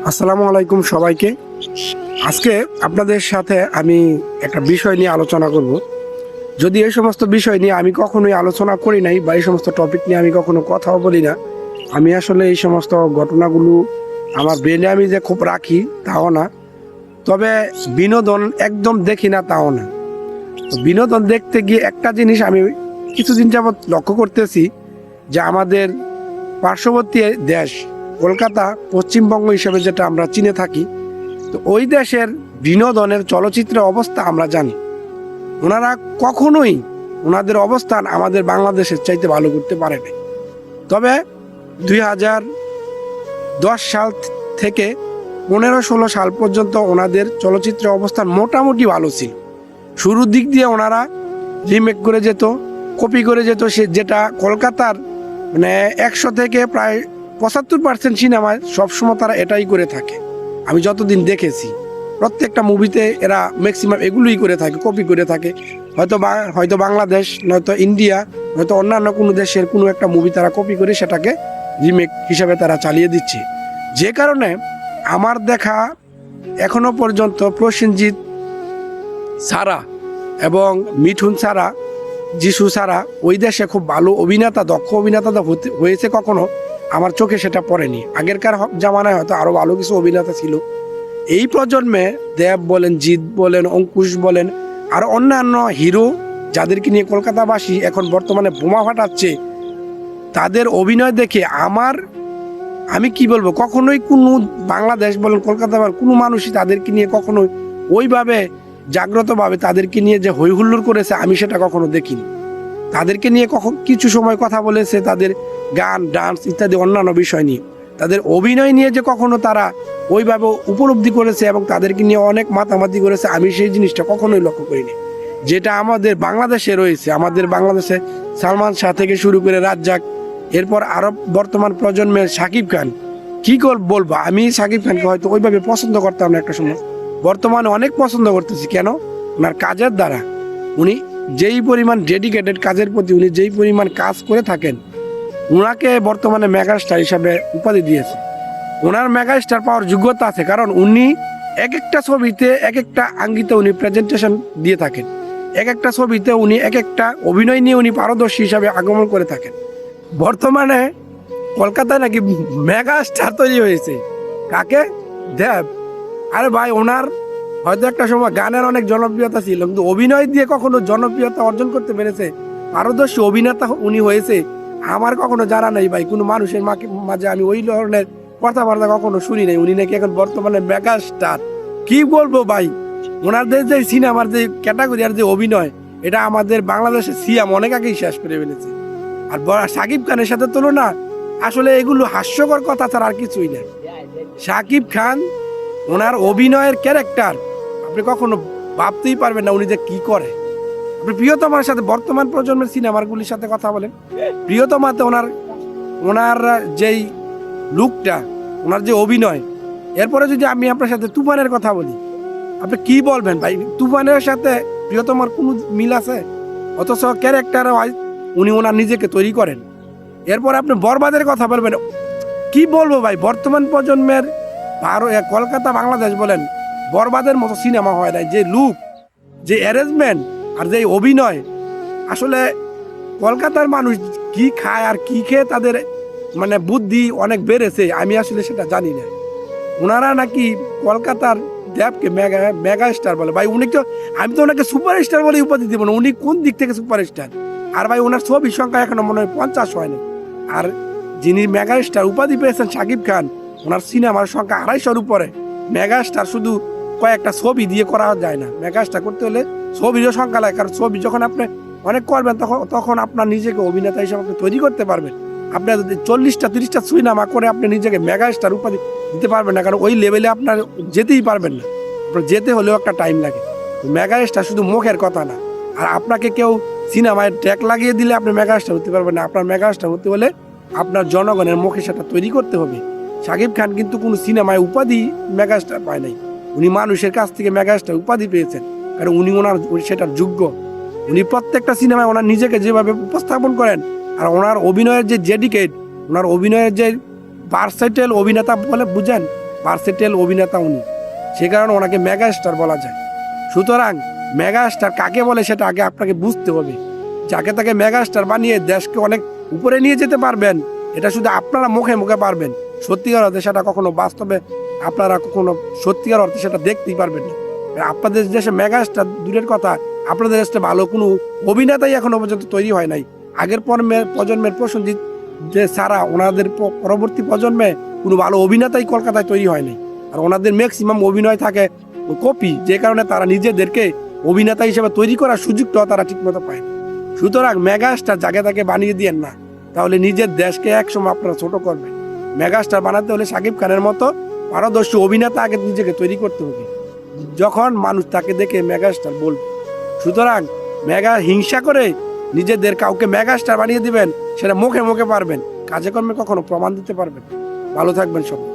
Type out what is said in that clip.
আসসালামু আলাইকুম সবাইকে। আজকে আপনাদের সাথে আমি একটা বিষয় নিয়ে আলোচনা করব। যদি এই সমস্ত বিষয় নিয়ে আমি কখনোই আলোচনা করি নাই বা এই সমস্ত টপিক নিয়ে আমি কখনো কথাও বলি না, আমি আসলে এই সমস্ত ঘটনাগুলো আমার ব্রেনে আমি যে খুব রাখি তাও না, তবে বিনোদন একদম দেখি না তাও না। তো বিনোদন দেখতে গিয়ে একটা জিনিস আমি কিছুদিন যাবৎ লক্ষ্য করতেছি যে আমাদের পার্শ্ববর্তী দেশ কলকাতা, পশ্চিমবঙ্গ হিসেবে যেটা আমরা চিনে থাকি, তো ওই দেশের বিনোদনের চলচ্চিত্রের অবস্থা আমরা জানি। ওনারা কখনোই ওনাদের অবস্থান আমাদের বাংলাদেশের চাইতে ভালো করতে পারে নাই। তবে 2010 সাল থেকে 15-16 সাল পর্যন্ত ওনাদের চলচ্চিত্রের অবস্থান মোটামুটি ভালো ছিল। শুরুর দিক দিয়ে ওনারা রিমেক করে যেত, কপি করে যেত, সে যেটা কলকাতার মানে 100 থেকে প্রায় 75% সিনেমায় সবসময় তারা এটাই করে থাকে। আমি যতদিন দেখেছি প্রত্যেকটা মুভিতে এরা ম্যাক্সিমাম এগুলোই করে থাকে, কপি করে থাকে। হয়তো বাংলাদেশ, নয়তো ইন্ডিয়া, নয়তো অন্যান্য কোনো দেশের কোনো একটা মুভি তারা কপি করে সেটাকে রিমেক হিসাবে তারা চালিয়ে দিচ্ছে। যে কারণে আমার দেখা এখনো পর্যন্ত প্রসেনজিৎ ছাড়া এবং মিঠুন ছাড়া, যিশু ছাড়া ওই দেশে খুব ভালো অভিনেতা, দক্ষ অভিনেতা হয়েছে কখনো আমার চোখে সেটা পড়েনি। আগেরকার জামানায় হয়তো আরো ভালো কিছু অভিনেতা ছিল। এই প্রজন্মে দেব বলেন, জিৎ বলেন, অঙ্কুশ বলেন, আর অন্যান্য হিরো যাদেরকে নিয়ে কলকাতাবাসী এখন বর্তমানে বোমা ফাটাচ্ছে, তাদের অভিনয় দেখে আমি কি বলবো, কখনোই কোনো বাংলাদেশ বলেন, কলকাতা বলেন, কোনো মানুষই তাদেরকে নিয়ে কখনোই ওইভাবে জাগ্রতভাবে তাদেরকে নিয়ে যে হই হুল্লোড় করেছে আমি সেটা কখনো দেখিনি। তাদেরকে নিয়ে কিছু সময় কথা বলেছে, তাদের গান, ডান্স ইত্যাদি অন্যান্য বিষয় নিয়ে, তাদের অভিনয় নিয়ে যে কখনো তারা ওইভাবে উপলব্ধি করেছে এবং তাদেরকে নিয়ে অনেক মাতামাতি করেছে, আমি সেই জিনিসটা কখনোই লক্ষ্য করিনি। যেটা আমাদের বাংলাদেশে রয়েছে, আমাদের বাংলাদেশে সালমান শাহ থেকে শুরু করে রাজ্জাক, এরপর আরব বর্তমান প্রজন্মের শাকিব খান, কি বলবো, আমি শাকিব খানকে হয়তো ওইভাবে পছন্দ করতাম না একটা সময়, বর্তমানে অনেক পছন্দ করতেছি। কেন? ওনার কাজের দ্বারা, উনি যেই পরিমাণ ডেডিকেটেড কাজের প্রতি, উনি যেই পরিমাণ কাজ করে থাকেন, ওনাকে বর্তমানে মেগাস্টার হিসাবে উপাধি দিয়েছে। ওনার মেগাস্টার পাওয়ার যোগ্যতা আছে, কারণ উনি এক একটা ছবিতে এক একটা আঙ্গিতে উনি প্রেজেন্টেশন দিয়ে থাকেন, এক একটা ছবিতে উনি এক একটা অভিনয় নিয়ে উনি পারদর্শী হিসাবে আগমন করে থাকেন। বর্তমানে কলকাতায় নাকি মেগাস্টার তৈরি হয়েছে, কাকে? দেব। আরে ভাই, ওনার হয়তো একটা সময় গানের অনেক জনপ্রিয়তা ছিল, কিন্তু অভিনয় দিয়ে কখনো জনপ্রিয়তা অর্জন করতে পেরেছে, পারদর্শী অভিনেতা উনি হয়েছে, আমার কখনো জানা নেই ভাই। কোনো মানুষের মাঝে আমি ওই ধরনের কথাবার্তা কখনো শুনি নাই। উনি নাকি এখন বর্তমানে মেগা স্টার। কি বলবো ভাই, ওনাদের যে সিনেমার যে ক্যাটাগরি আর যে অভিনয়, এটা আমাদের বাংলাদেশের সিয়াম অনেক আগেই শেষ করে ফেলেছে। আর শাকিব খানের সাথে তুলনা, আসলে এগুলো হাস্যকর কথা ছাড়া আর কিছুই না। শাকিব খান, ওনার অভিনয়ের ক্যারেক্টার আপনি কখনো ভাবতেই পারবেন না উনি যে কি করে। আপনি প্রিয়তমার সাথে, বর্তমান প্রজন্মের সিনেমাগুলির সাথে কথা বলেন, প্রিয়তমাতে ওনার যেই লুকটা, ওনার যে অভিনয়, এরপরে যদি আমি আপনার সাথে তুফানের কথা বলি, আপনি কি বলবেন ভাই? তুফানের সাথে প্রিয়তমার কোনো মিল আছে? অথচ ক্যারেক্টার ওয়াইজ উনি ওনার নিজেকে তৈরি করেন। এরপর আপনি বরবাদের কথা বলবেন, কি বলবো ভাই, বর্তমান প্রজন্মের কলকাতা, বাংলাদেশ বলেন, বরবাদের মতো সিনেমা হয় না। যে লুক, যে অ্যারেঞ্জমেন্ট আর যে অভিনয়, আসলে কলকাতার মানুষ কি খায় আর কি খেয়ে তাদের মানে বুদ্ধি অনেক বেড়েছে, আমি আসলে সেটা জানি না। ওনারা নাকি কলকাতার দেবকে মেগা স্টার বলে। ভাই উনি তো, আমি তো ওনাকে সুপার স্টার বলে উপাধি দিব না। উনি কোন দিক থেকে সুপার স্টার? আর ভাই ওনার ছবির সংখ্যা এখনো মনে হয় 50 হয়নি। আর যিনি মেগা স্টার উপাধি পেয়েছেন শাকিব খান, ওনার সিনেমার সংখ্যা 250-র উপরে। মেগা স্টার শুধু কয়েকটা ছবি দিয়ে করা যায় না, মেগা স্টার করতে হলে ছবিরও সংখ্যা লাগে। কারণ ছবি যখন আপনি অনেক করবেন, তখন আপনার নিজেকে অভিনেতা হিসেবে আপনি তৈরি করতে পারবেন। আপনার যদি 40টা 30টা সিনেমা করে আপনি নিজেকে মেগা স্টার উপাধি দিতে পারবেন না, কারণ ওই লেভেলে আপনার যেতেই পারবেন না। আপনার যেতে হলেও একটা টাইম লাগে। মেগা স্টার শুধু মুখের কথা না। আর আপনাকে কেউ সিনেমায় ট্যাগ লাগিয়ে দিলে আপনি মেগা স্টার হতে পারবেন না। আপনার মেগা স্টার হতে হলে আপনার জনগণের মুখে সেটা তৈরি করতে হবে। শাকিব খান কিন্তু কোনো সিনেমায় উপাধি মেগা স্টার পায় নাই, উনি মানুষের কাছ থেকে মেগা স্টার উপাধি পেয়েছেন, কারণ উনি সেটার যোগ্য। উনি প্রত্যেকটা সিনেমায় ওনার নিজেকে যেভাবে উপস্থাপন করেন, আর ওনার অভিনয়ের যে ডেডিকেট, ওনার অভিনয়ের যে ভার্সেটাইল অভিনেতা বলে বুঝেন, ভার্সেটাইল অভিনেতা উনি, সে কারণে ওনাকে মেগা স্টার বলা যায়। সুতরাং মেগা স্টার কাকে বলে সেটা আগে আপনাকে বুঝতে হবে। যাকে তাকে মেগা স্টার বানিয়ে দেশকে অনেক উপরে নিয়ে যেতে পারবেন, এটা শুধু আপনারা মুখে মুখে পারবেন, সত্যিকার অর্থে সেটা কখনো বাস্তবে আপনারা কখনো সত্যিকার অর্থে সেটা দেখতেই পারবেন না। আপনাদের দেশে মেগা স্টার দূরের কথা, আপনাদের দেশে ভালো কোনো অভিনেতাই এখনো পর্যন্ত তৈরি হয় নাই। আগের প্রজন্মের প্রসেনজিৎ যে ছাড়া ওনাদের পরবর্তী প্রজন্মে কোনো ভালো অভিনেতাই কলকাতায় তৈরি হয় নাই। আর ওনাদের ম্যাক্সিমাম অভিনয় থাকে কপি, যে কারণে তারা নিজেদেরকে অভিনেতা হিসেবে তৈরি করার সুযোগটাও তারা ঠিকমতো পায় না। সুতরাং মেগা স্টার যাকে তাকে বানিয়ে দিয়েন না, তাহলে নিজের দেশকে একসময় আপনারা ছোট করবেন। মেগা স্টার বানাতে হলে শাকিব খানের মতো পারদর্শী অভিনেতা আগে নিজেকে তৈরি করতে হবে, যখন মানুষ তাকে দেখে মেগা স্টার বলবে। সুতরাং মেগা হিংসা করে নিজেদের কাউকে মেগা স্টার বানিয়ে দিবেন, সেটা মুখে মুখে পারবেন, কাজে কর্মে কখনো প্রমাণ দিতে পারবেন। ভালো থাকবেন সবাই।